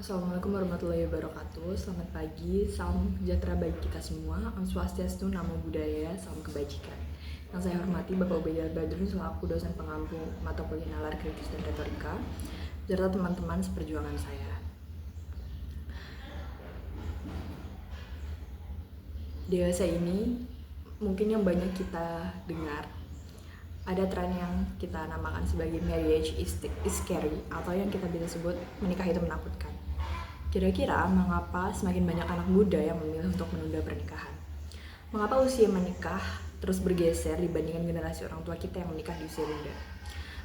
Assalamualaikum warahmatullahi wabarakatuh. Selamat pagi, salam sejahtera bagi kita semua. Om Swastiastu, Namo Buddhaya, salam kebajikan. Yang saya hormati Bapak Ubaidillah Badrun selaku dosen pengampu mata kuliah Nalar Kritis dan Retorika, serta teman-teman seperjuangan saya. Dewasa ini mungkin yang banyak kita dengar, ada tren yang kita namakan sebagai marriage is scary, atau yang kita bisa sebut menikah itu menakutkan. Kira-kira mengapa semakin banyak anak muda yang memilih untuk menunda pernikahan? Mengapa usia menikah terus bergeser dibandingkan generasi orang tua kita yang menikah di usia muda?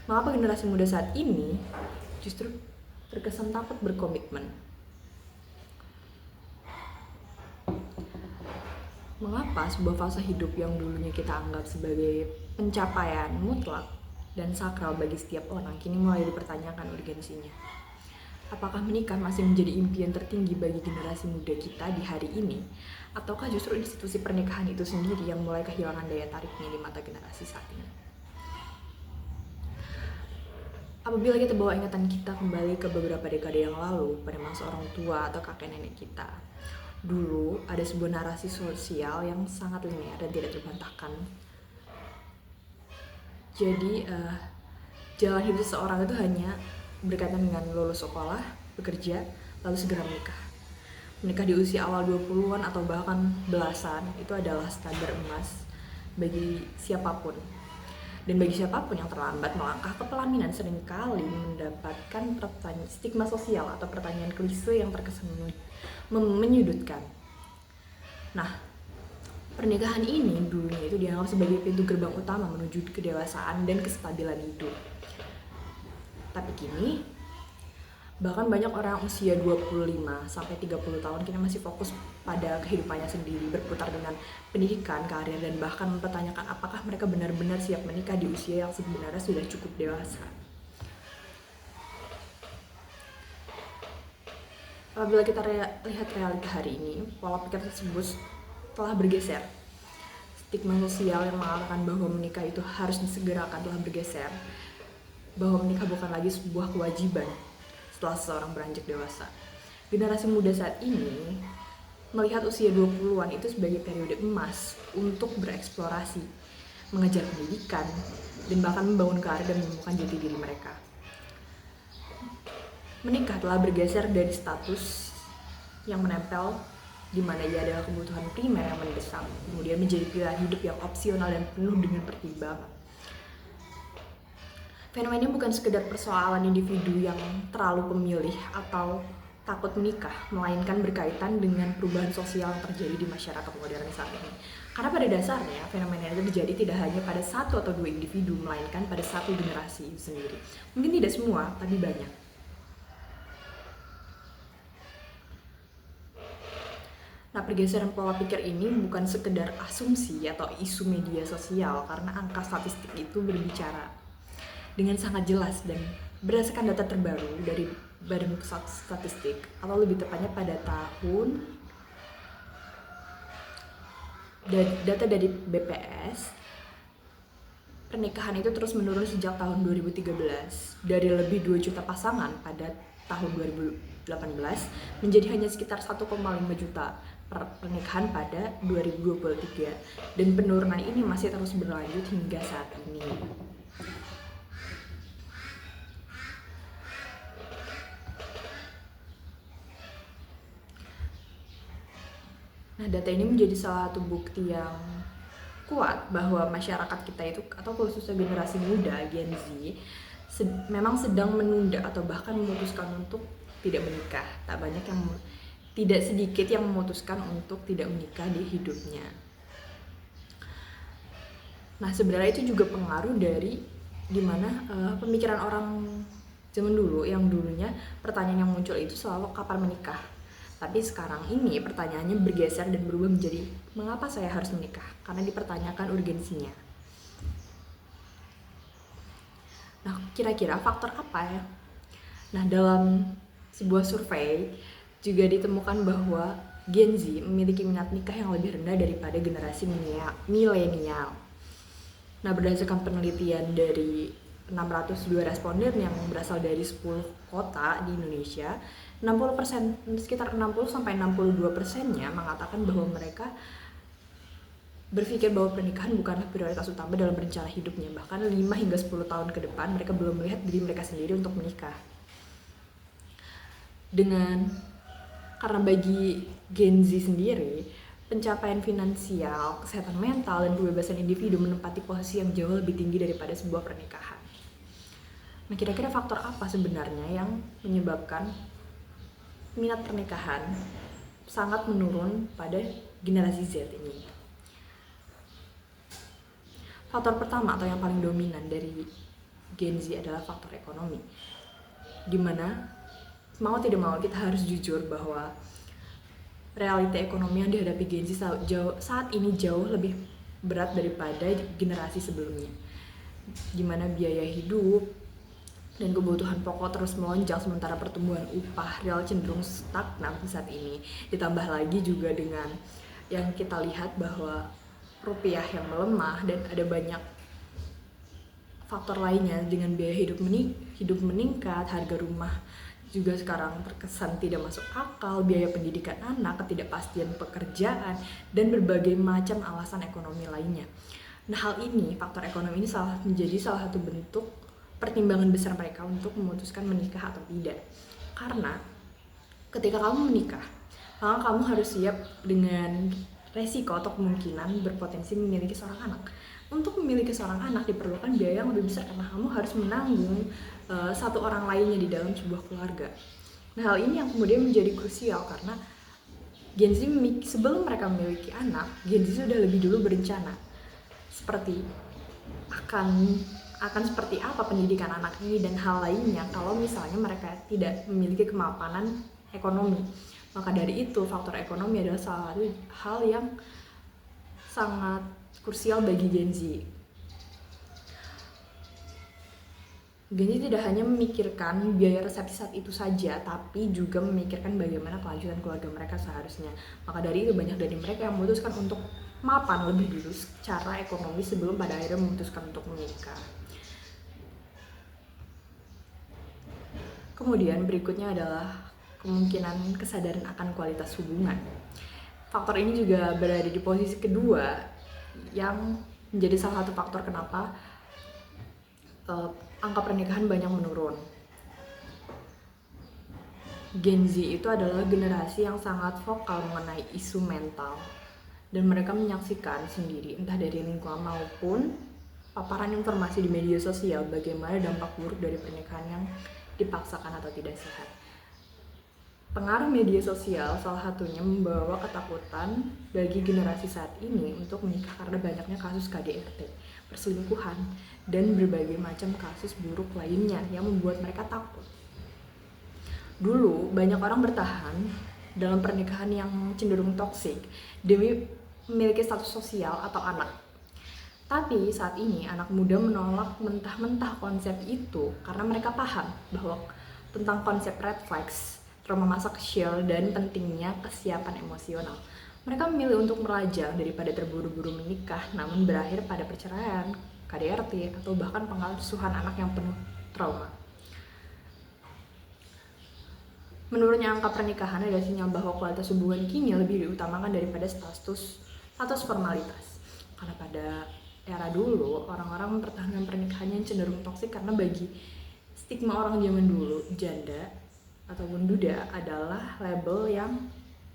Mengapa generasi muda saat ini justru terkesan takut berkomitmen? Mengapa sebuah fase hidup yang dulunya kita anggap sebagai pencapaian mutlak dan sakral bagi setiap orang kini mulai dipertanyakan urgensinya? Apakah menikah masih menjadi impian tertinggi bagi generasi muda kita di hari ini? Ataukah justru institusi pernikahan itu sendiri yang mulai kehilangan daya tariknya di mata generasi saat ini? Apabila kita bawa ingatan kita kembali ke beberapa dekade yang lalu, pada masa orang tua atau kakek nenek kita, dulu ada sebuah narasi sosial yang sangat linear dan tidak terbantahkan. Jadi, jalan hidup seseorang itu hanya berkaitan dengan lulus sekolah, bekerja, lalu segera menikah. Menikah di usia awal 20-an atau bahkan belasan itu adalah standar emas bagi siapapun. Dan bagi siapapun yang terlambat melangkah ke pelaminan seringkali mendapatkan stigma sosial atau pertanyaan klise yang terkesan menyudutkan. Nah, pernikahan ini dulunya itu dianggap sebagai pintu gerbang utama menuju kedewasaan dan kestabilan hidup. Tapi kini, bahkan banyak orang usia 25-30 tahun kini masih fokus pada kehidupannya sendiri, berputar dengan pendidikan, karir, dan bahkan mempertanyakan apakah mereka benar-benar siap menikah di usia yang sebenarnya sudah cukup dewasa. Apabila kita lihat realita hari ini, pola pikir tersebut telah bergeser. Stigma sosial yang mengatakan bahwa menikah itu harus disegerakan telah bergeser, bahwa menikah bukan lagi sebuah kewajiban setelah seseorang beranjak dewasa. Generasi muda saat ini melihat usia 20-an itu sebagai periode emas untuk bereksplorasi, mengejar pendidikan, dan bahkan membangun karir dan menemukan jati diri mereka. Menikah telah bergeser dari status yang menempel di mana ia adalah kebutuhan primer yang mendesak, kemudian menjadi pilihan hidup yang opsional dan penuh dengan pertimbangan. Fenomena ini bukan sekedar persoalan individu yang terlalu pemilih atau takut menikah, melainkan berkaitan dengan perubahan sosial yang terjadi di masyarakat modern saat ini. Karena pada dasarnya, fenomena itu terjadi tidak hanya pada satu atau dua individu, melainkan pada satu generasi itu sendiri. Mungkin tidak semua, tapi banyak. Nah, pergeseran pola pikir ini bukan sekedar asumsi atau isu media sosial, karena angka statistik itu berbicara dengan sangat jelas dan berdasarkan data terbaru dari Badan Pusat Statistik, atau lebih tepatnya pada tahun data dari BPS, pernikahan itu terus menurun sejak tahun 2013 dari lebih 2 juta pasangan pada tahun 2018 menjadi hanya sekitar 1,5 juta pernikahan pada 2023, dan penurunan ini masih terus berlanjut hingga saat ini. Nah, data ini menjadi salah satu bukti yang kuat bahwa masyarakat kita itu, atau khususnya generasi muda Gen Z, memang sedang menunda atau bahkan memutuskan untuk tidak menikah. Tidak sedikit yang memutuskan untuk tidak menikah di hidupnya. Nah, sebenarnya itu juga pengaruh dari dimana pemikiran orang zaman dulu, yang dulunya pertanyaan yang muncul itu selalu kapan menikah. Tapi sekarang ini pertanyaannya bergeser dan berubah menjadi mengapa saya harus menikah? Karena dipertanyakan urgensinya. Nah, kira-kira faktor apa ya? Nah, dalam sebuah survei juga ditemukan bahwa Gen Z memiliki minat nikah yang lebih rendah daripada generasi milenial. Nah, berdasarkan penelitian dari 602 responden yang berasal dari 10 kota di Indonesia, 60%, sekitar 60-62%-nya mengatakan bahwa mereka berpikir bahwa pernikahan bukanlah prioritas utama dalam rencana hidupnya. Bahkan 5 hingga 10 tahun ke depan mereka belum melihat diri mereka sendiri untuk menikah. Karena bagi Gen Z sendiri, pencapaian finansial, kesehatan mental, dan kebebasan individu menempati posisi yang jauh lebih tinggi daripada sebuah pernikahan. Nah, kira-kira faktor apa sebenarnya yang menyebabkan minat pernikahan sangat menurun pada generasi Z ini? Faktor pertama atau yang paling dominan dari Gen Z adalah faktor ekonomi, dimana mau tidak mau kita harus jujur bahwa realita ekonomi yang dihadapi Gen Z saat ini jauh lebih berat daripada generasi sebelumnya, dimana biaya hidup dan kebutuhan pokok terus melonjak sementara pertumbuhan upah real cenderung stagnan saat ini. Ditambah lagi juga dengan yang kita lihat bahwa rupiah yang melemah dan ada banyak faktor lainnya dengan biaya hidup meningkat, harga rumah juga sekarang terkesan tidak masuk akal, biaya pendidikan anak, ketidakpastian pekerjaan, dan berbagai macam alasan ekonomi lainnya. Nah, hal ini, faktor ekonomi ini menjadi salah satu bentuk pertimbangan besar mereka untuk memutuskan menikah atau tidak. Karena ketika kamu menikah, maka kamu harus siap dengan resiko atau kemungkinan berpotensi memiliki seorang anak. Untuk memiliki seorang anak diperlukan biaya yang lebih besar karena kamu harus menanggung satu orang lainnya di dalam sebuah keluarga. Nah, hal ini yang kemudian menjadi krusial karena Gen Z sebelum mereka memiliki anak, Gen Z sudah lebih dulu berencana seperti akan seperti apa pendidikan anak ini dan hal lainnya kalau misalnya mereka tidak memiliki kemapanan ekonomi. Maka dari itu faktor ekonomi adalah salah satu hal yang sangat krusial bagi Gen Z. Gen Z tidak hanya memikirkan biaya resepsi saat itu saja, tapi juga memikirkan bagaimana kelanjutan keluarga mereka seharusnya. Maka dari itu banyak dari mereka yang memutuskan untuk mapan lebih dulu secara ekonomi sebelum pada akhirnya memutuskan untuk menikah. Kemudian berikutnya adalah kemungkinan kesadaran akan kualitas hubungan. Faktor ini juga berada di posisi kedua yang menjadi salah satu faktor kenapa angka pernikahan banyak menurun. Gen Z itu adalah generasi yang sangat vokal mengenai isu mental dan mereka menyaksikan sendiri entah dari lingkungan maupun paparan informasi di media sosial bagaimana dampak buruk dari pernikahan yang dipaksakan atau tidak sehat. Pengaruh media sosial salah satunya membawa ketakutan bagi generasi saat ini untuk menikah karena banyaknya kasus KDRT, perselingkuhan, dan berbagai macam kasus buruk lainnya yang membuat mereka takut. Dulu banyak orang bertahan dalam pernikahan yang cenderung toksik demi memiliki status sosial atau anak. Tapi saat ini anak muda menolak mentah-mentah konsep itu karena mereka paham bahwa tentang konsep red flags, trauma masa kecil, dan pentingnya kesiapan emosional. Mereka memilih untuk melajang daripada terburu-buru menikah namun berakhir pada perceraian, KDRT, atau bahkan pengasuhan anak yang penuh trauma. Menurutnya angka pernikahan adalah sinyal bahwa kualitas hubungan kini lebih diutamakan daripada status formalitas. Karena pada era dulu orang-orang mempertahankan pernikahannya yang cenderung toksik karena bagi stigma orang zaman dulu janda ataupun duda adalah label yang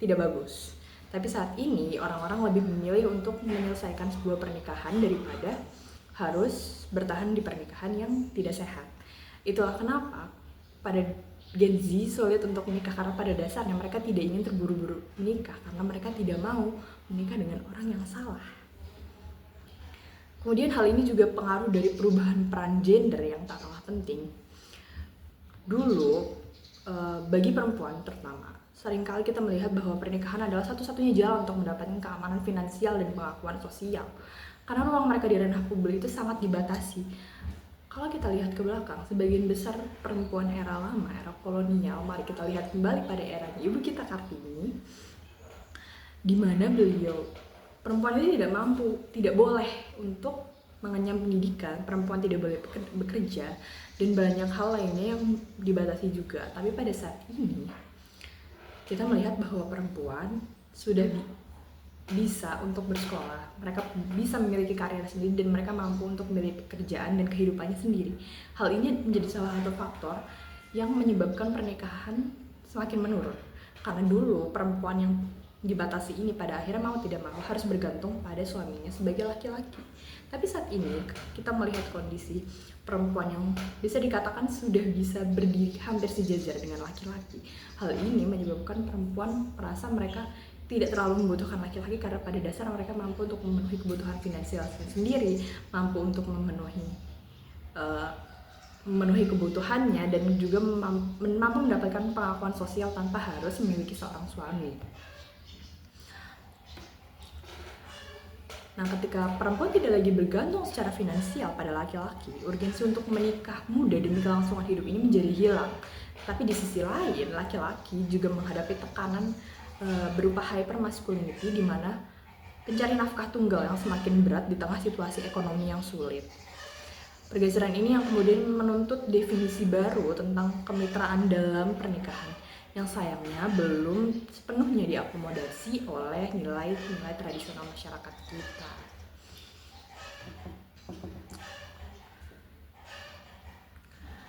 tidak bagus. Tapi saat ini orang-orang lebih memilih untuk menyelesaikan sebuah pernikahan daripada harus bertahan di pernikahan yang tidak sehat. Itulah kenapa pada Gen Z sulit untuk menikah karena pada dasarnya mereka tidak ingin terburu-buru menikah karena mereka tidak mau menikah dengan orang yang salah. Kemudian hal ini juga pengaruh dari perubahan peran gender yang tak kalah penting. Dulu bagi perempuan terutama, seringkali kita melihat bahwa pernikahan adalah satu-satunya jalan untuk mendapatkan keamanan finansial dan pengakuan sosial. Karena ruang mereka di ranah publik itu sangat dibatasi. Kalau kita lihat ke belakang, sebagian besar perempuan era lama, era kolonial, mari kita lihat kembali pada eranya Ibu kita Kartini, di mana perempuan ini tidak boleh untuk mengenyam pendidikan, perempuan tidak boleh bekerja, dan banyak hal lainnya yang dibatasi juga. Tapi pada saat ini kita melihat bahwa perempuan sudah bisa untuk bersekolah, mereka bisa memiliki karir sendiri, dan mereka mampu untuk memiliki pekerjaan dan kehidupannya sendiri. Hal ini menjadi salah satu faktor yang menyebabkan pernikahan semakin menurun. Karena dulu perempuan yang dibatasi ini pada akhirnya mau tidak mau harus bergantung pada suaminya sebagai laki-laki. Tapi saat ini kita melihat kondisi perempuan yang bisa dikatakan sudah bisa berdiri hampir sejajar dengan laki-laki. Hal ini menyebabkan perempuan merasa mereka tidak terlalu membutuhkan laki-laki karena pada dasar mereka mampu untuk memenuhi kebutuhan finansial sendiri, mampu untuk memenuhi kebutuhannya, dan juga mampu mendapatkan pengakuan sosial tanpa harus memiliki seorang suami. Nah, ketika perempuan tidak lagi bergantung secara finansial pada laki-laki, urgensi untuk menikah muda demi kelangsungan hidup ini menjadi hilang. Tapi di sisi lain, laki-laki juga menghadapi tekanan berupa hypermasculinity, di mana pencari nafkah tunggal yang semakin berat di tengah situasi ekonomi yang sulit. Pergeseran ini yang kemudian menuntut definisi baru tentang kemitraan dalam pernikahan, yang sayangnya belum sepenuhnya diakomodasi oleh nilai-nilai tradisional masyarakat kita.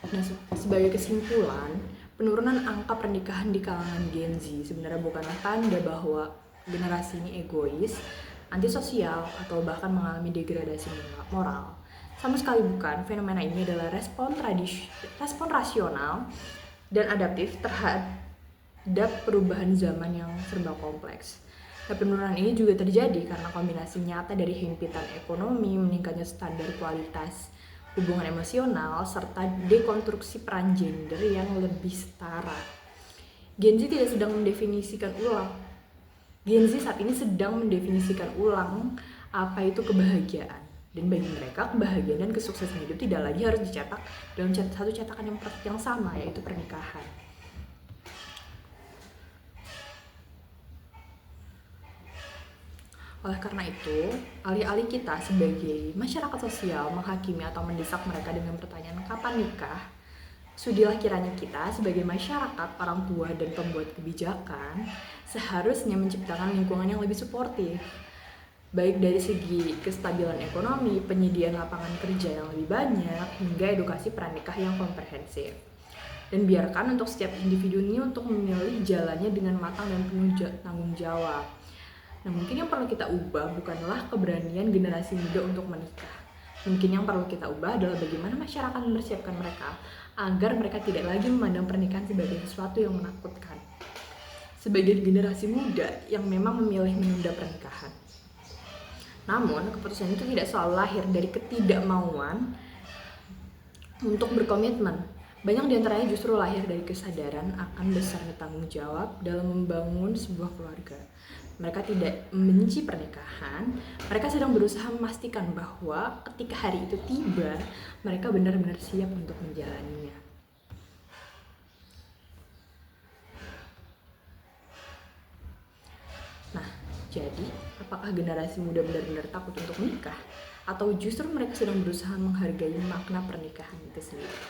Nah, sebagai kesimpulan, penurunan angka pernikahan di kalangan Gen Z sebenarnya bukanlah tanda bahwa generasi ini egois, antisosial, atau bahkan mengalami degradasi moral. Sama sekali bukan. Fenomena ini adalah respon rasional dan adaptif terhadap perubahan zaman yang serba kompleks. Dan penurunan ini juga terjadi karena kombinasi nyata dari himpitan ekonomi, meningkatnya standar kualitas hubungan emosional, serta dekonstruksi peran gender yang lebih setara. Gen Z tidak sedang mendefinisikan ulang. Gen Z saat ini sedang mendefinisikan ulang apa itu kebahagiaan. Dan bagi mereka, kebahagiaan dan kesuksesan hidup tidak lagi harus dicetak dalam satu cetakan yang sama, yaitu pernikahan. Oleh karena itu, alih-alih kita sebagai masyarakat sosial menghakimi atau mendesak mereka dengan pertanyaan kapan nikah, sudilah kiranya kita sebagai masyarakat, orang tua, dan pembuat kebijakan seharusnya menciptakan lingkungan yang lebih suportif, baik dari segi kestabilan ekonomi, penyediaan lapangan kerja yang lebih banyak, hingga edukasi pranikah yang komprehensif. Dan biarkan untuk setiap individu ini untuk memilih jalannya dengan matang dan penuh tanggung jawab. Nah, mungkin yang perlu kita ubah bukanlah keberanian generasi muda untuk menikah. Mungkin yang perlu kita ubah adalah bagaimana masyarakat mempersiapkan mereka agar mereka tidak lagi memandang pernikahan sebagai sesuatu yang menakutkan. Sebagai generasi muda yang memang memilih menunda pernikahan. Namun, keputusan itu tidak selalu lahir dari ketidakmauan untuk berkomitmen. Banyak diantaranya justru lahir dari kesadaran akan besarnya tanggung jawab dalam membangun sebuah keluarga. Mereka tidak membenci pernikahan, mereka sedang berusaha memastikan bahwa ketika hari itu tiba, mereka benar-benar siap untuk menjalaninya. Nah, jadi apakah generasi muda benar-benar takut untuk menikah? Atau justru mereka sedang berusaha menghargai makna pernikahan itu sendiri?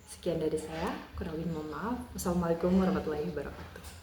Sekian dari saya, kurang lebih mohon maaf. Wassalamualaikum warahmatullahi wabarakatuh.